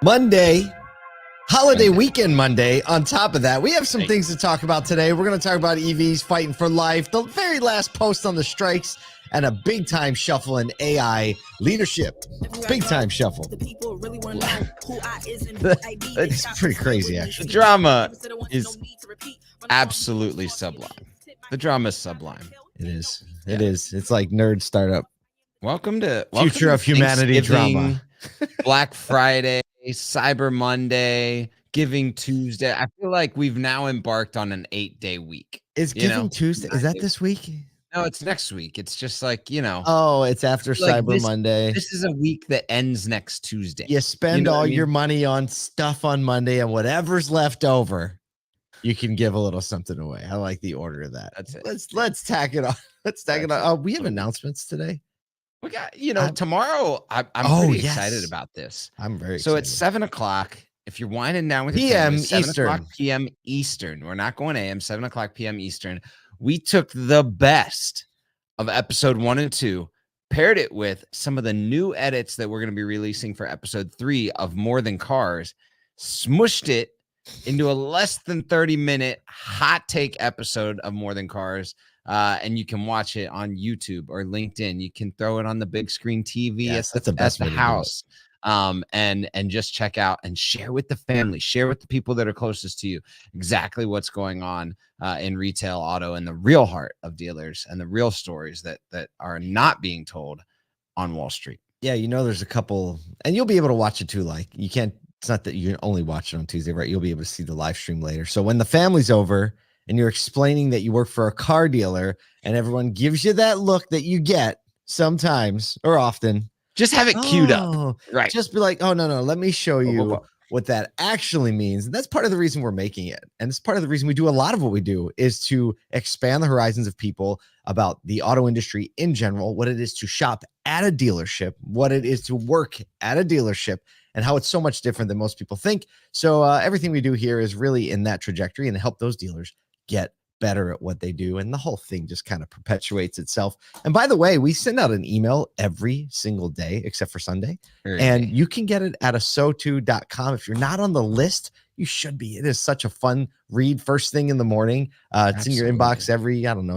Monday, holiday weekend Monday. On top of that, we have some things to talk about today. We're going to talk about EVs fighting for life, the very last post on the strikes, and a big time shuffle in AI leadership. Big time shuffle. It's pretty crazy, actually. The drama is absolutely sublime. The drama is sublime. It is. It is. It's like nerd startup. Welcome to Future of humanity drama. Black Friday, Cyber Monday, Giving Tuesday. I feel like we've now embarked on an 8-day week. Is Giving Tuesday? Is that this week? No, it's next week. It's just like, Oh, it's after Cyber Monday. This is a week that ends next Tuesday. You spend all your money on stuff on Monday, and whatever's left over, you can give a little something away. I like the order of that. That's it. Let's tack it on. Let's tack it on. We have announcements today. We got, tomorrow. I'm pretty excited about this. I'm very excited. So it's 7:00. If you're winding down with your PM family, 7:00 PM Eastern. We're not going AM. 7:00 PM Eastern. We took the best of episode 1 and 2, paired it with some of the new edits that we're going to be releasing for episode 3 of More Than Cars, smushed it into a less than 30-minute hot take episode of More Than Cars. And you can watch it on YouTube or LinkedIn. You can throw it on the big screen TV at the house. And just check out and share with the family, share with the people that are closest to you exactly what's going on in retail auto and the real heart of dealers and the real stories that are not being told on Wall Street. Yeah, there's a couple, and you'll be able to watch it too. Like, you can't, it's not that you can only watch it on Tuesday, right? You'll be able to see the live stream later. So when the family's over and you're explaining that you work for a car dealer and everyone gives you that look that you get sometimes or often, just have it queued up. Right. Just be like, oh, no, let me show you what that actually means. And that's part of the reason we're making it. And it's part of the reason we do a lot of what we do is to expand the horizons of people about the auto industry in general, what it is to shop at a dealership, what it is to work at a dealership, and how it's so much different than most people think. So everything we do here is really in that trajectory and help those dealers get better at what they do, and the whole thing just kind of perpetuates itself. And by the way, we send out an email every single day except for Sunday, and you can get it at aso2.com. If you're not on the list, you should be. It is such a fun read first thing in the morning. It's in your inbox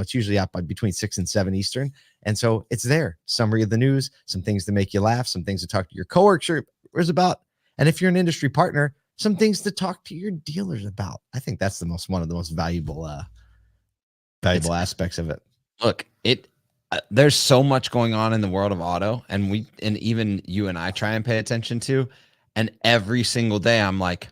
it's usually out by between 6 and 7 Eastern, and so it's there. Summary of the news, some things to make you laugh, some things to talk to your coworkers about, and if you're an industry partner, some things to talk to your dealers about. I think that's one of the most valuable aspects of it. Look, there's so much going on in the world of auto, and even you and I try and pay attention to, and every single day I'm like,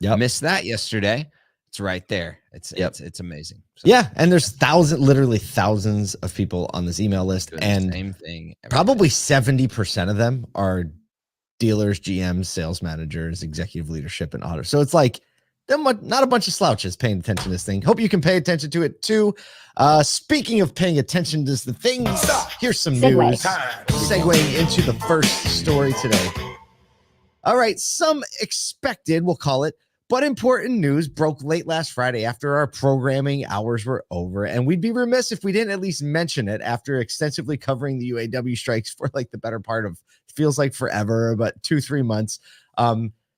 missed that yesterday. It's right there. It's amazing. So, yeah, and there's literally thousands of people on this email list, and same thing. Probably 70% of them are dealers, GMs, sales managers, executive leadership, and auto. So it's like, not a bunch of slouches paying attention to this thing. Hope you can pay attention to it too. Speaking of paying attention to the things, here's some news. Segueing into the first story today. All right, some expected, we'll call it, but important news broke late last Friday after our programming hours were over. And we'd be remiss if we didn't at least mention it after extensively covering the UAW strikes for like the better part of, feels like forever, but 2-3 months.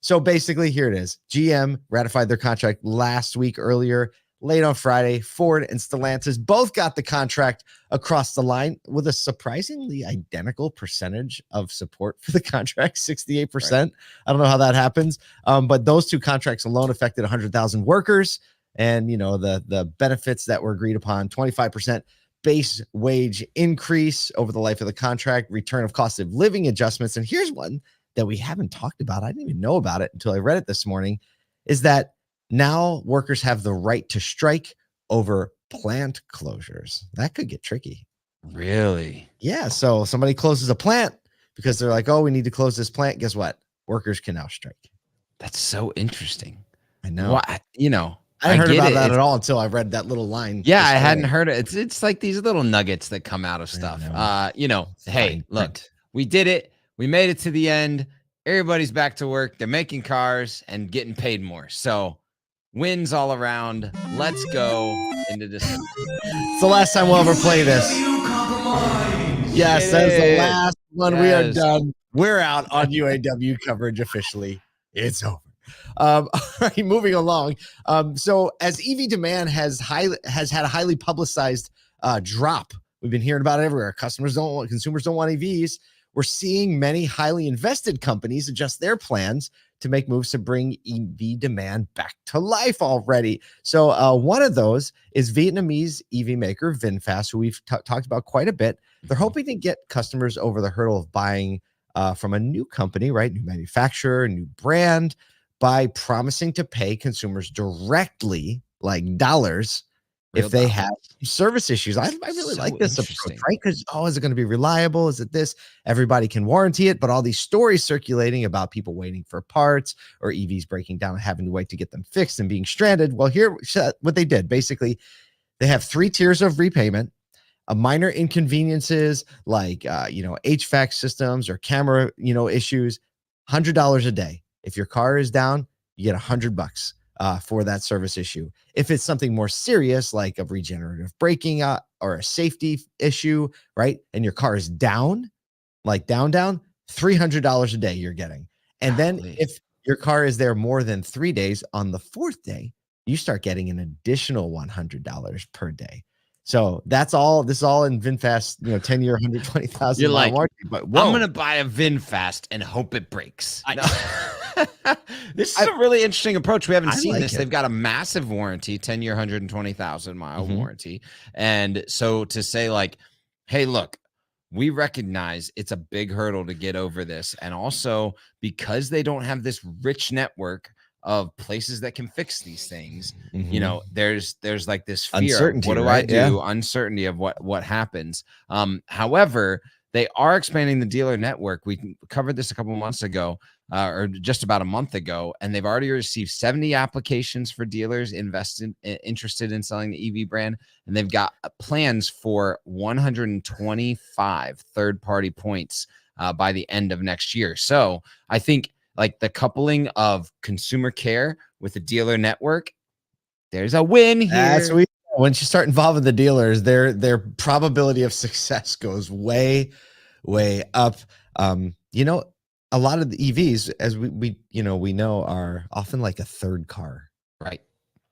So basically, here it is. GM ratified their contract last week earlier, late on Friday. Ford and Stellantis both got the contract across the line with a surprisingly identical percentage of support for the contract, 68%. Right. I don't know how that happens, but those two contracts alone affected 100,000 workers. And, the benefits that were agreed upon, 25% base wage increase over the life of the contract, return of cost of living adjustments. And here's one that we haven't talked about. I didn't even know about it until I read it this morning, is that now workers have the right to strike over plant closures. That could get tricky. Really? Yeah. So somebody closes a plant because they're like, oh, we need to close this plant. Guess what? Workers can now strike. That's so interesting. I know. Well, I hadn't heard about that at all until I read that little line. Yeah, I hadn't heard it. It's like these little nuggets that come out of stuff. Hey, look, we did it. We made it to the end. Everybody's back to work. They're making cars and getting paid more. So wins all around. Let's go into December. It's the last time we'll ever play this. Yes, that's the last one. We are done. We're out on UAW coverage officially. It's over. All right, moving along. So as EV demand has had a highly publicized drop, we've been hearing about it everywhere. Consumers don't want EVs. We're seeing many highly invested companies adjust their plans to make moves to bring EV demand back to life already. So one of those is Vietnamese EV maker VinFast, who we've talked about quite a bit. They're hoping to get customers over the hurdle of buying from a new company, right? New manufacturer, new brand, by promising to pay consumers directly, like dollars, if they have service issues. I really like this approach, right? Because, is it going to be reliable? Is it this? Everybody can warranty it, but all these stories circulating about people waiting for parts or EVs breaking down and having to wait to get them fixed and being stranded. Well, here, what they did, basically, they have 3 tiers of repayment. Minor inconveniences like HVAC systems or camera issues, $100 a day. If your car is down, you get $100 for that service issue. If it's something more serious like a regenerative braking or a safety issue, right, and your car is down, like down, $300 a day you're getting. And then if your car is there more than 3 days, on the 4th day, you start getting an additional $100 per day. So that's all. This is all in VinFast, 10-year, 120,000 mile warranty. But I'm gonna buy a VinFast and hope it breaks. This is a really interesting approach. We haven't seen this. They've got a massive warranty, 10-year, 120,000 mile warranty, and so to say like, hey, look, we recognize it's a big hurdle to get over this, and also because they don't have this rich network of places that can fix these things, there's like this fear uncertainty, what do I do? Yeah. Uncertainty of what happens. However, they are expanding the dealer network. We covered this a couple of months ago, or just about a month ago, and they've already received 70 applications for dealers interested in selling the EV brand, and they've got plans for 125 third-party points by the end of next year. So I think like the coupling of consumer care with the dealer network, there's a win here. Once you start involving the dealers, their probability of success goes way, way up. A lot of the EVs, as we know, are often like a third car,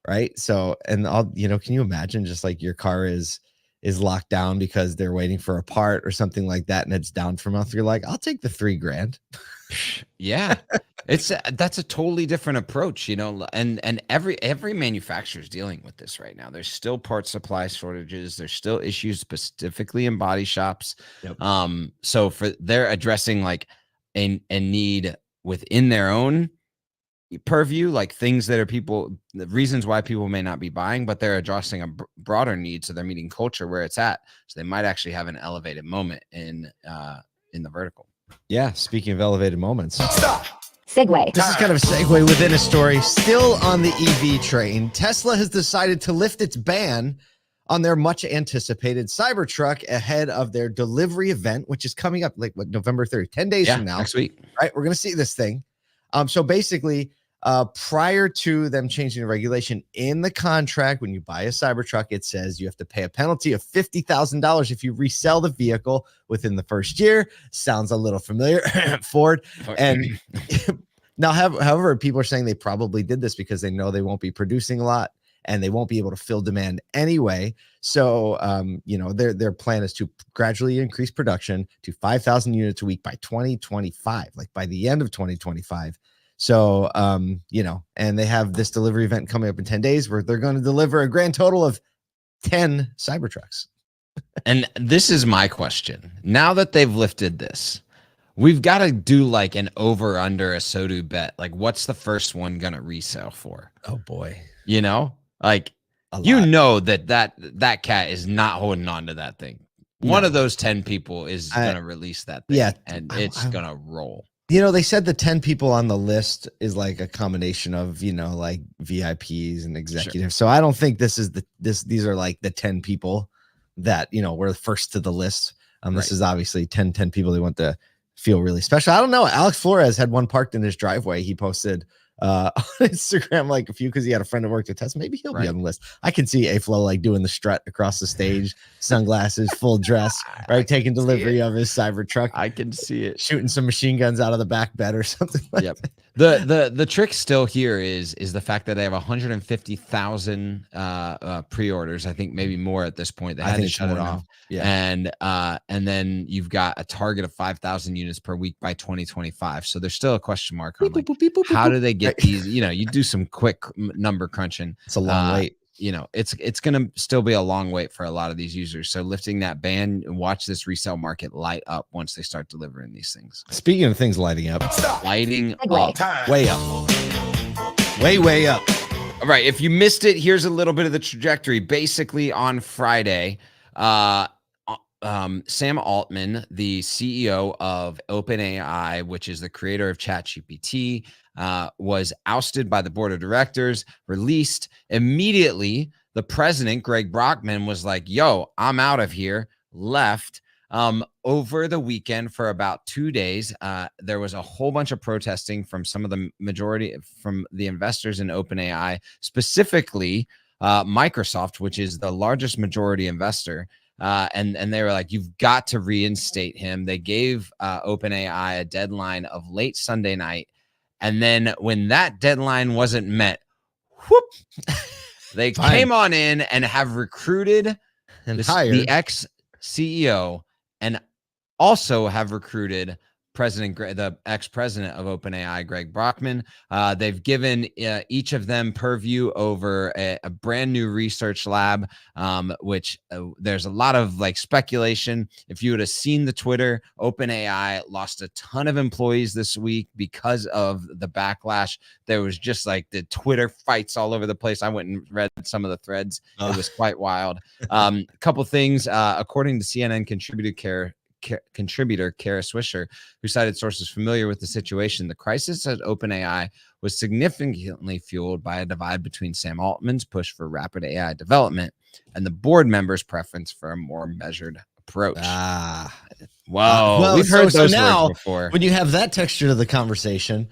right. So, and can you imagine just like your car is locked down because they're waiting for a part or something like that, and it's down for a month. You're like, I'll take the $3,000. Yeah, that's a totally different approach, and every manufacturer is dealing with this right now. There's still part supply shortages. There's still issues specifically in body shops. Yep. So they're addressing like a need within their own purview, like things that are the reasons why people may not be buying, but they're addressing a broader need. So they're meeting culture where it's at. So they might actually have an elevated moment in the vertical. Yeah. Speaking of elevated moments. Stop. Segue. This is kind of a segue within a story. Still on the EV train, Tesla has decided to lift its ban on their much anticipated Cybertruck ahead of their delivery event, which is coming up like November 3rd, 10 days from now. Next week. Right. We're going to see this thing. So basically, prior to them changing the regulation in the contract, when you buy a Cybertruck, it says you have to pay a penalty of $50,000 if you resell the vehicle within the first year. Sounds a little familiar, Ford. And now, however, people are saying they probably did this because they know they won't be producing a lot and they won't be able to fill demand anyway. So, their plan is to gradually increase production to 5,000 units a week by 2025, like by the end of 2025. So, and they have this delivery event coming up in 10 days where they're going to deliver a grand total of 10 Cybertrucks. And this is my question. Now that they've lifted this, we've got to do like an over under a SODU bet. Like, what's the first one going to resell for? Oh boy. Like, that cat is not holding on to that thing. No. One of those 10 people is going to release that thing. Yeah, and it's going to roll. They said the 10 people on the list is like a combination of, like VIPs and executives. Sure. So I don't think these are like the 10 people that, were first to the list. This is obviously 10 people they want to feel really special. I don't know. Alex Flores had one parked in his driveway. He posted on Instagram like a few because he had a friend that worked at Tesla. Maybe he'll be on the list. I can see A-Flow like doing the strut across the stage, sunglasses, full dress, right? Taking delivery of his Cybertruck. I can see it. Shooting some machine guns out of the back bed or something like that. The trick still here is the fact that they have 150,000 pre-orders. I think maybe more at this point. They had to shut it off. Yeah. And then you've got a target of 5,000 units per week by 2025. So there's still a question mark on like, how do they get these? You know, you do some quick number crunching. It's a long wait. You know, it's going to still be a long wait for a lot of these users. So lifting that ban, watch this resale market light up once they start delivering these things. Speaking of things lighting up, lighting up, way up, way up. All right. If you missed it, here's a little bit of the trajectory. Basically on Friday, Sam Altman, the CEO of OpenAI, which is the creator of ChatGPT, was ousted by the board of directors, released immediately. The president, Greg Brockman, was like, yo, I'm out of here, left. Over the weekend for about 2 days, there was a whole bunch of protesting from some of the majority from the investors in OpenAI, specifically Microsoft, which is the largest majority investor. And they were like, you've got to reinstate him. They gave OpenAI a deadline of late Sunday night. And then when that deadline wasn't met, whoop, they came on in and have recruited and hired the ex-CEO and also have recruited the ex-president of OpenAI, Greg Brockman. They've given each of them purview over a brand new research lab, which there's a lot of like speculation. If you would have seen the Twitter, OpenAI lost a ton of employees this week because of the backlash. There was just like the Twitter fights all over the place. I went and read some of the threads. It was quite wild. A couple things, according to CNN contributor Kara Swisher, who cited sources familiar with the situation, the crisis at OpenAI was significantly fueled by a divide between Sam Altman's push for rapid AI development and the board members' preference for a more measured approach. Well, we've heard those now, words before. When you have that texture to the conversation,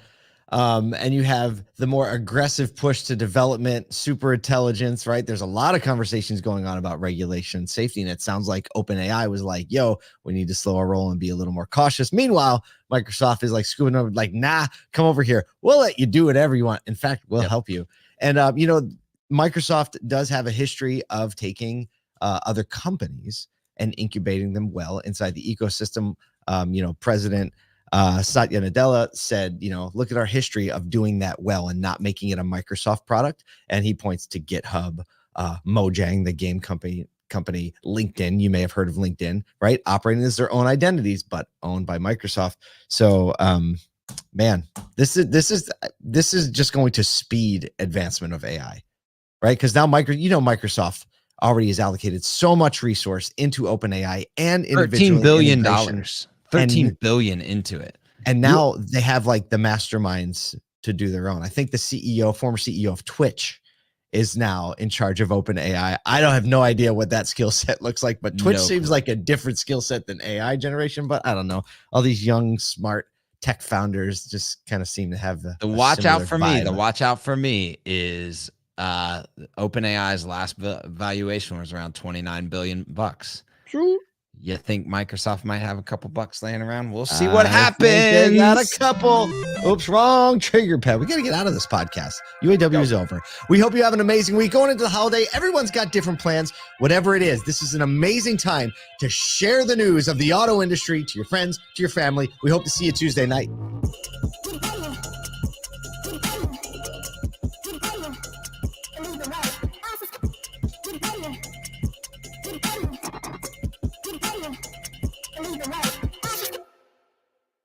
and you have the more aggressive push to development, super intelligence, right? There's a lot of conversations going on about regulation, safety, and it sounds like OpenAI was like, yo, we need to slow our roll and be a little more cautious. Meanwhile, Microsoft is like scooping over, like, nah, come over here. We'll let you do whatever you want. In fact, we'll help you. And, you know, Microsoft does have a history of taking other companies and incubating them well inside the ecosystem. You know, President Satya Nadella said, you know, look at our history of doing that well and not making it a Microsoft product. And he points to GitHub, Mojang, the game company, LinkedIn. You may have heard of LinkedIn, right? Operating as their own identities, but owned by Microsoft. So, man, this is just going to speed advancement of AI, right? Because now Microsoft already has allocated so much resource into OpenAI and $13 billion. $13 billion into it. And now they have like the masterminds to do their own. I think the former CEO of Twitch is now in charge of OpenAI. I don't have no idea what that skill set looks like, but Twitch seems like a different skill set than AI generation, but I don't know. All these young, smart tech founders just kind of seem to have the watch out for me. The watch out for me is OpenAI's last valuation was around $29 billion. True. You think Microsoft might have a couple bucks laying around? We'll see what happens. They got a couple. Oops, wrong trigger pad. We got to get out of this podcast. UAW is over. We hope you have an amazing week going into the holiday. Everyone's got different plans. Whatever it is, this is an amazing time to share the news of the auto industry to your friends, to your family. We hope to see you Tuesday night.